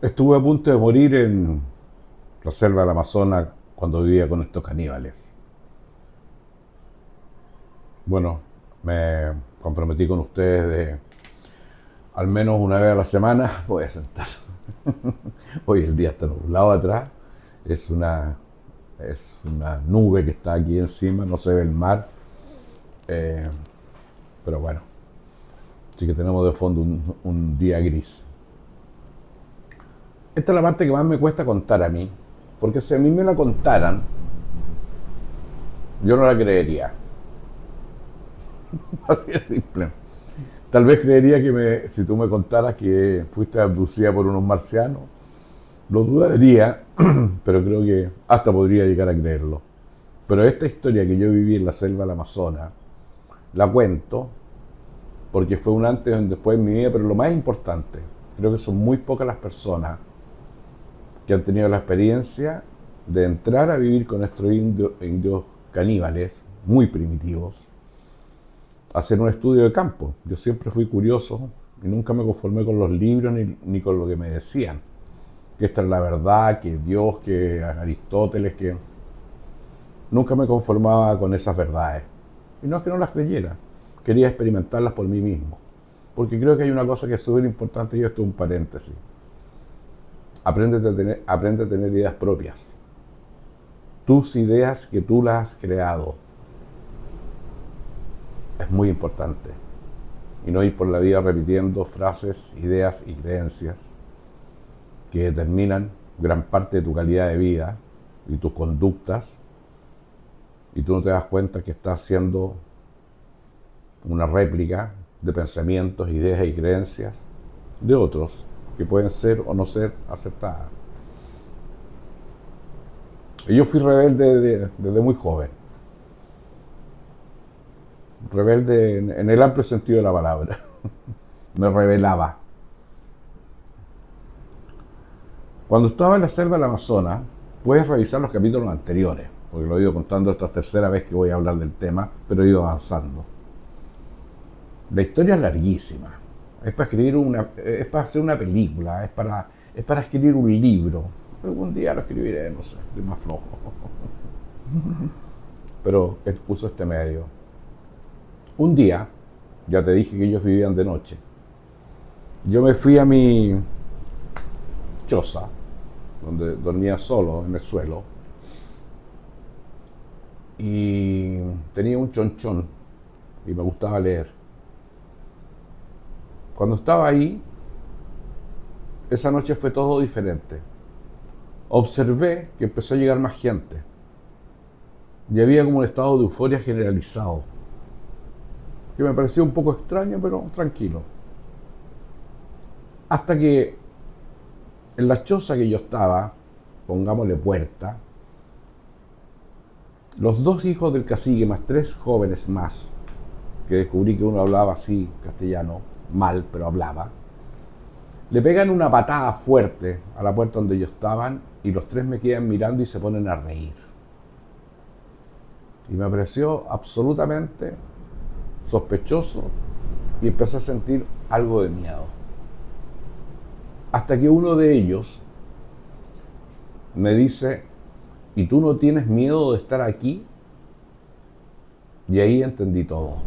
Estuve a punto de morir en la selva del Amazonas cuando vivía con estos caníbales. Bueno, me comprometí con ustedes de al menos una vez a la semana voy a sentar. Hoy el día está nublado atrás, es una, es una nube que está aquí encima, no se ve el mar, eh, pero bueno, sí que tenemos de fondo un día gris. Esta es la parte que más me cuesta contar a mí, porque si a mí me la contaran, yo no la creería. Así de simple. Tal vez creería que si tú me contaras que fuiste abducida por unos marcianos, lo dudaría, pero creo que hasta podría llegar a creerlo. Pero esta historia que yo viví en la selva del Amazonas, la cuento porque fue un antes y un después en mi vida, pero lo más importante, creo que son muy pocas las personas que han tenido la experiencia de entrar a vivir con estos indios caníbales, muy primitivos, hacer un estudio de campo. Yo siempre fui curioso y nunca me conformé con los libros ni con lo que me decían. Que esta es la verdad, que Dios, que Aristóteles, que... Nunca me conformaba con esas verdades. Y no es que no las creyera, quería experimentarlas por mí mismo. Porque creo que hay una cosa que es súper importante y esto es un paréntesis. Aprende a tener ideas propias. Tus ideas que tú las has creado. Es muy importante. Y no ir por la vida repitiendo frases, ideas y creencias que determinan gran parte de tu calidad de vida y tus conductas, y tú no te das cuenta que estás haciendo una réplica de pensamientos, ideas y creencias de otros que pueden ser o no ser aceptadas. Y yo fui rebelde desde muy joven, rebelde en el amplio sentido de la palabra. Me rebelaba. Cuando estaba en la selva del Amazonas, puedes revisar los capítulos anteriores, porque lo he ido contando, esta tercera vez que voy a hablar del tema, pero he ido avanzando. La historia es larguísima. Es para escribir es para hacer una película, es para escribir un libro. Algún día lo escribiré, no sé, estoy más flojo. Pero uso este medio. Un día, ya te dije que ellos vivían de noche. Yo me fui a mi choza, donde dormía solo en el suelo, y tenía un chonchón y me gustaba leer. Cuando estaba ahí, esa noche fue todo diferente. Observé que empezó a llegar más gente y había como un estado de euforia generalizado, que me pareció un poco extraño, pero tranquilo. Hasta que en la choza que yo estaba, pongámosle puerta, los dos hijos del cacique más tres jóvenes más, que descubrí que uno hablaba así castellano, mal, pero hablaba, le pegan una patada fuerte a la puerta donde ellos estaban y los tres me quedan mirando y se ponen a reír. Y me pareció absolutamente sospechoso y empecé a sentir algo de miedo. Hasta que uno de ellos me dice, ¿y tú no tienes miedo de estar aquí? Y ahí entendí todo.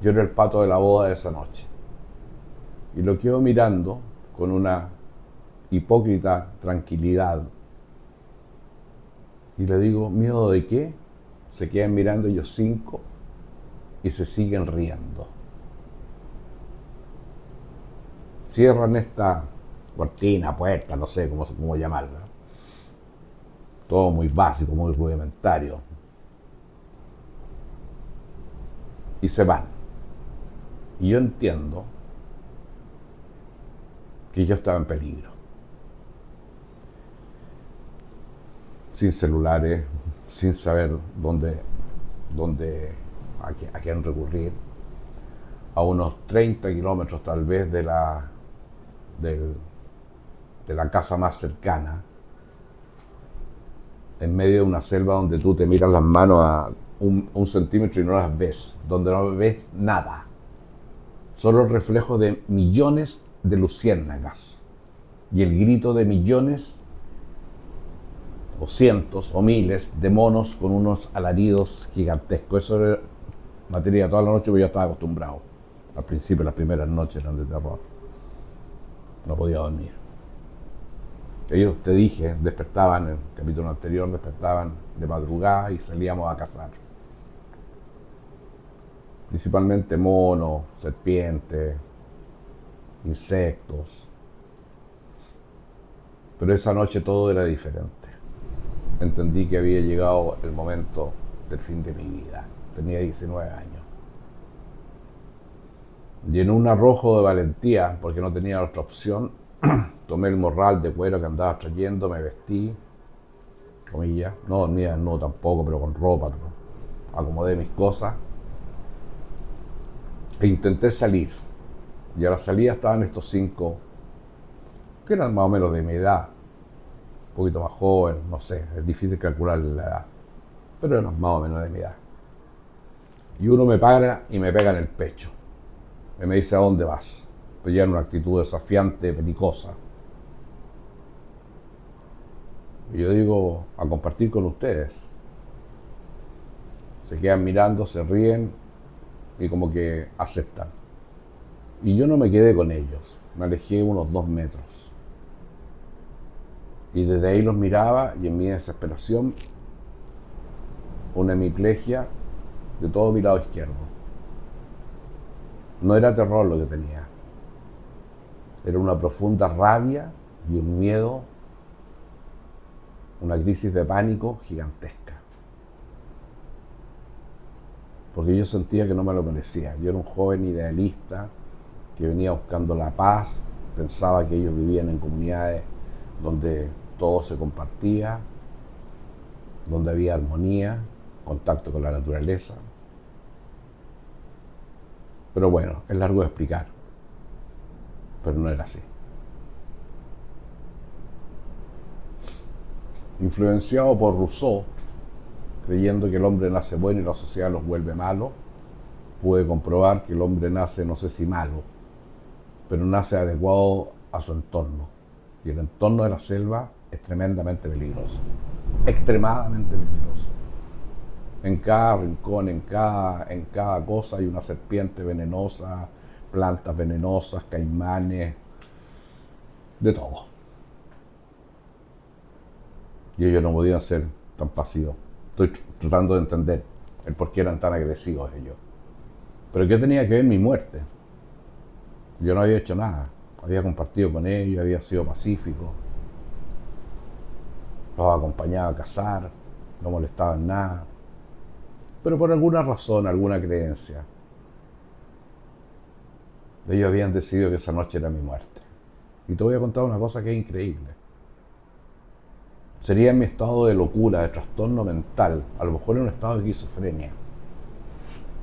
Yo era el pato de la boda de esa noche. Y lo quedo mirando con una hipócrita tranquilidad. Y le digo, ¿miedo de qué? Se quedan mirando ellos cinco y se siguen riendo. Cierran esta cortina, puerta, no sé cómo llamarla. Todo muy básico, muy rudimentario. Y se van. Y yo entiendo que yo estaba en peligro. Sin celulares, sin saber a quién recurrir, a unos 30 kilómetros tal vez del- de la casa más cercana, en medio de una selva donde tú te miras las manos a un centímetro y no las ves, donde no ves nada, solo el reflejo de millones de luciérnagas y el grito de millones o cientos o miles de monos con unos alaridos gigantescos. Eso era materia toda la noche, porque yo estaba acostumbrado. Al principio, las primeras noches eran de terror. No podía dormir. Ellos, te dije, despertaban, en el capítulo anterior, despertaban de madrugada y salíamos a cazar. Principalmente monos, serpientes, insectos. Pero esa noche todo era diferente. Entendí que había llegado el momento del fin de mi vida. Tenía 19 años. Y en un arrojo de valentía, porque no tenía otra opción, tomé el morral de cuero que andaba trayendo, me vestí, comillas, no dormía no tampoco, pero con ropa, pero acomodé mis cosas e intenté salir. Y a la salida estaban estos 5, que eran más o menos de mi edad, un poquito más joven, no sé, es difícil calcular la edad, pero eran más o menos de mi edad. Y uno me para y me pega en el pecho. Y me dice: ¿a dónde vas? Pues ya en una actitud desafiante, belicosa. Y yo digo: a compartir con ustedes. Se quedan mirando, se ríen y como que aceptan. Y yo no me quedé con ellos, me alejé unos 2 metros. Y desde ahí los miraba y en mi desesperación, una hemiplegia de todo mi lado izquierdo. No era terror lo que tenía. Era una profunda rabia y un miedo, una crisis de pánico gigantesca. Porque yo sentía que no me lo merecía. Yo era un joven idealista que venía buscando la paz, pensaba que ellos vivían en comunidades donde todo se compartía, donde había armonía, contacto con la naturaleza. Pero bueno, es largo de explicar, pero no era así. Influenciado por Rousseau, creyendo que el hombre nace bueno y la sociedad los vuelve malos, pude comprobar que el hombre nace, no sé si malo, pero nace adecuado a su entorno. Y el entorno de la selva es tremendamente peligroso, extremadamente peligroso. En cada rincón, en cada cosa hay una serpiente venenosa, plantas venenosas, caimanes, de todo. Y ellos no podían ser tan pasivos. Estoy tratando de entender el por qué eran tan agresivos ellos. Pero ¿qué tenía que ver mi muerte? Yo no había hecho nada. Había compartido con ellos, había sido pacífico. Los acompañaba a cazar, no molestaba en nada. Pero por alguna razón, alguna creencia, ellos habían decidido que esa noche era mi muerte. Y te voy a contar una cosa que es increíble. Sería en mi estado de locura, de trastorno mental, a lo mejor en un estado de esquizofrenia,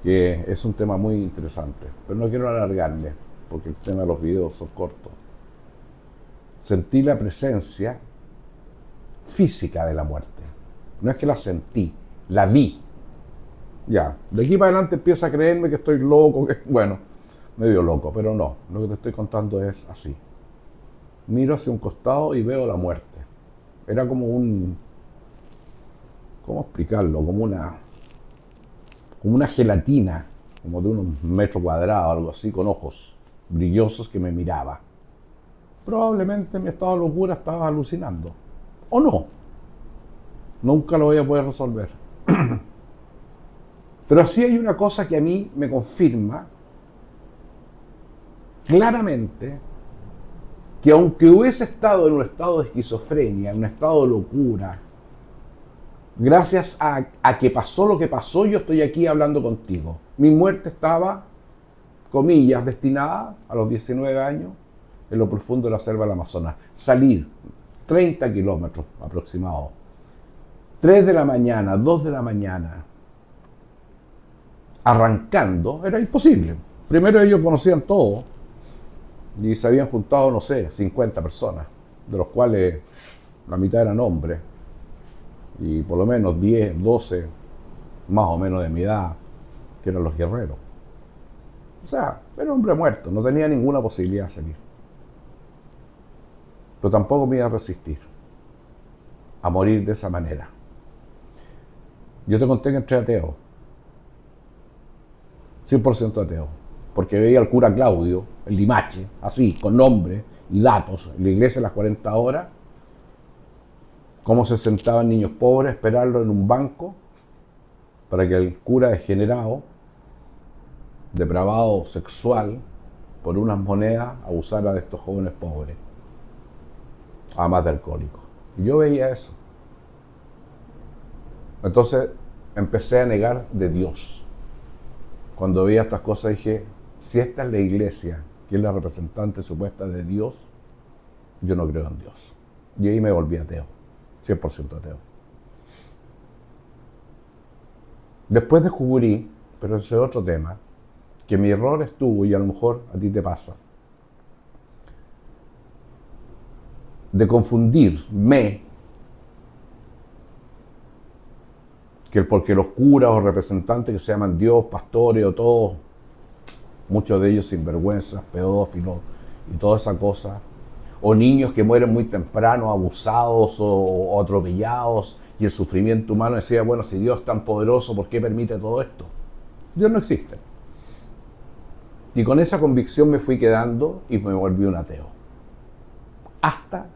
que es un tema muy interesante, pero no quiero alargarme, porque el tema de los videos son cortos. Sentí la presencia física de la muerte. No es que la sentí, la vi. Ya, de aquí para adelante empieza a creerme que estoy loco, que, bueno, medio loco, pero no, lo que te estoy contando es así. Miro hacia un costado y veo la muerte. Era como un, ¿cómo explicarlo? Como una gelatina, como de unos metros cuadrados, algo así, con ojos brillosos que me miraba. Probablemente en mi estado de locura estaba alucinando. ¿O no? Nunca lo voy a poder resolver. Pero sí hay una cosa que a mí me confirma claramente que aunque hubiese estado en un estado de esquizofrenia, en un estado de locura, gracias a que pasó lo que pasó, yo estoy aquí hablando contigo. Mi muerte estaba, comillas, destinada a los 19 años en lo profundo de la selva del Amazonas. Salir 30 kilómetros aproximados, 3 de la mañana, 2 de la mañana, arrancando, era imposible. Primero ellos conocían todo y se habían juntado, no sé, 50 personas, de los cuales la mitad eran hombres y por lo menos 10, 12 más o menos de mi edad, que eran los guerreros. O sea, era un hombre muerto, no tenía ninguna posibilidad de salir. pero tampoco me iba a resistir a morir de esa manera. Yo te conté que entré ateo, 100% ateo, porque veía al cura Claudio, el Limache, así, con nombre y datos, en la iglesia a las 40 horas, cómo se sentaban niños pobres a esperarlo en un banco para que el cura degenerado, depravado sexual, por unas monedas abusara de estos jóvenes pobres, además de alcohólicos. Y yo veía eso. Entonces empecé a negar de Dios. Cuando veía estas cosas dije, si esta es la iglesia, que es la representante supuesta de Dios, yo no creo en Dios. Y ahí me volví ateo, 100% ateo. Después descubrí, pero ese es otro tema, que mi error estuvo, y a lo mejor a ti te pasa, de confundirme porque los curas o representantes que se llaman Dios, pastores o todos, muchos de ellos sinvergüenzas, pedófilos y toda esa cosa, o niños que mueren muy temprano, abusados o atropellados, y el sufrimiento humano decía, bueno, si Dios es tan poderoso, ¿por qué permite todo esto? Dios no existe. Y con esa convicción me fui quedando y me volví un ateo. Hasta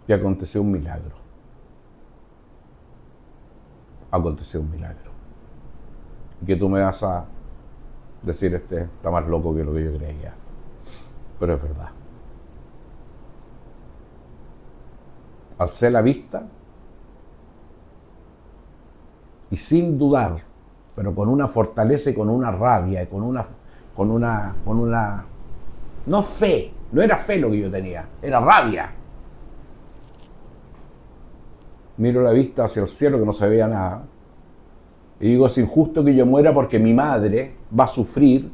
que aconteció un milagro. Aconteció un milagro. Y que tú me vas a decir, este está más loco que lo que yo creía. Pero es verdad. Alcé la vista y sin dudar, pero con una fortaleza y con una rabia y con una no fe, no era fe lo que yo tenía, era rabia. Miro la vista hacia el cielo que no se veía nada y digo, es injusto que yo muera porque mi madre va a sufrir,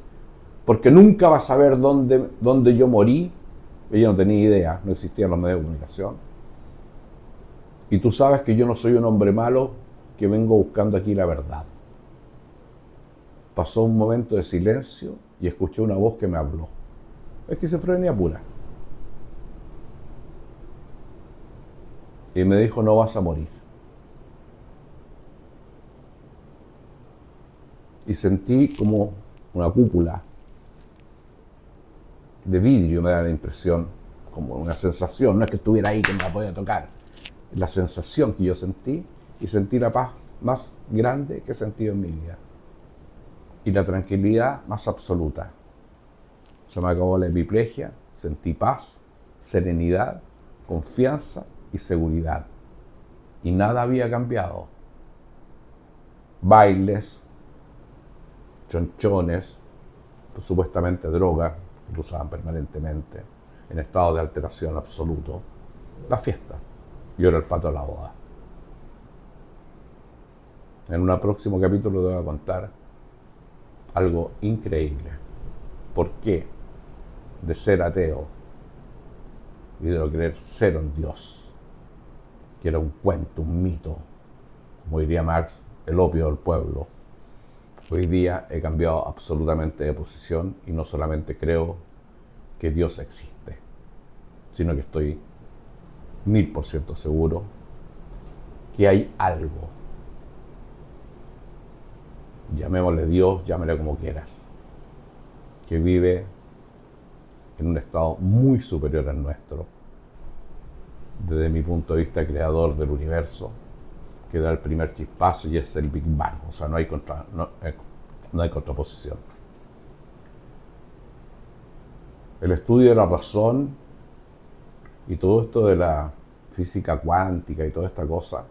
porque nunca va a saber dónde yo morí. Ella no tenía idea, no existían los medios de comunicación. Y tú sabes que yo no soy un hombre malo que vengo buscando aquí la verdad. Pasó un momento de silencio y escuché una voz que me habló. Esquizofrenia pura. Y me dijo, no vas a morir. Y sentí como una cúpula de vidrio, me da la impresión, como una sensación, no es que estuviera ahí que me la podía tocar. La sensación que yo sentí, y sentí la paz más grande que he sentido en mi vida. Y la tranquilidad más absoluta. Se me acabó la hemiplegia, sentí paz, serenidad, confianza y seguridad. Y nada había cambiado. Bailes, chonchones, pues, supuestamente droga, que lo usaban permanentemente, en estado de alteración absoluto. La fiesta. Yo era el pato de la boda. En un próximo capítulo te voy a contar algo increíble. ¿Por qué de ser ateo y de no creer cero en Dios, que era un cuento, un mito, como diría Marx, el opio del pueblo, hoy día he cambiado absolutamente de posición y no solamente creo que Dios existe, sino que estoy 1000% seguro que hay algo, llamémosle Dios, llámale como quieras, que vive en un estado muy superior al nuestro, desde mi punto de vista creador del universo, que da el primer chispazo y es el Big Bang, o sea, no hay contraposición. El estudio de la razón y todo esto de la física cuántica y toda esta cosa,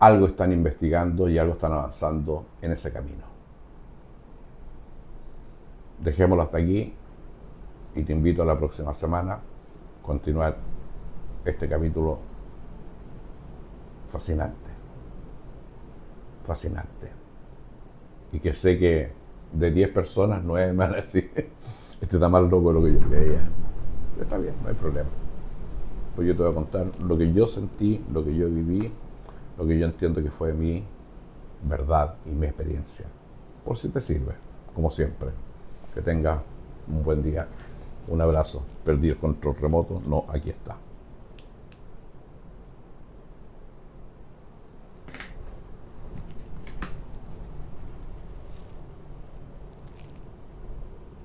algo están investigando y algo están avanzando en ese camino. Dejémoslo hasta aquí y te invito a la próxima semana a continuar este capítulo fascinante. Fascinante. Y que sé que de 10 personas, 9 me van a decir, este está más loco de lo que yo creía. Pero está bien, no hay problema. Pues yo te voy a contar lo que yo sentí, lo que yo viví, lo que yo entiendo que fue mi verdad y mi experiencia. Por si te sirve, como siempre. Que tengas un buen día Un abrazo. Perdí el control remoto. No, aquí está.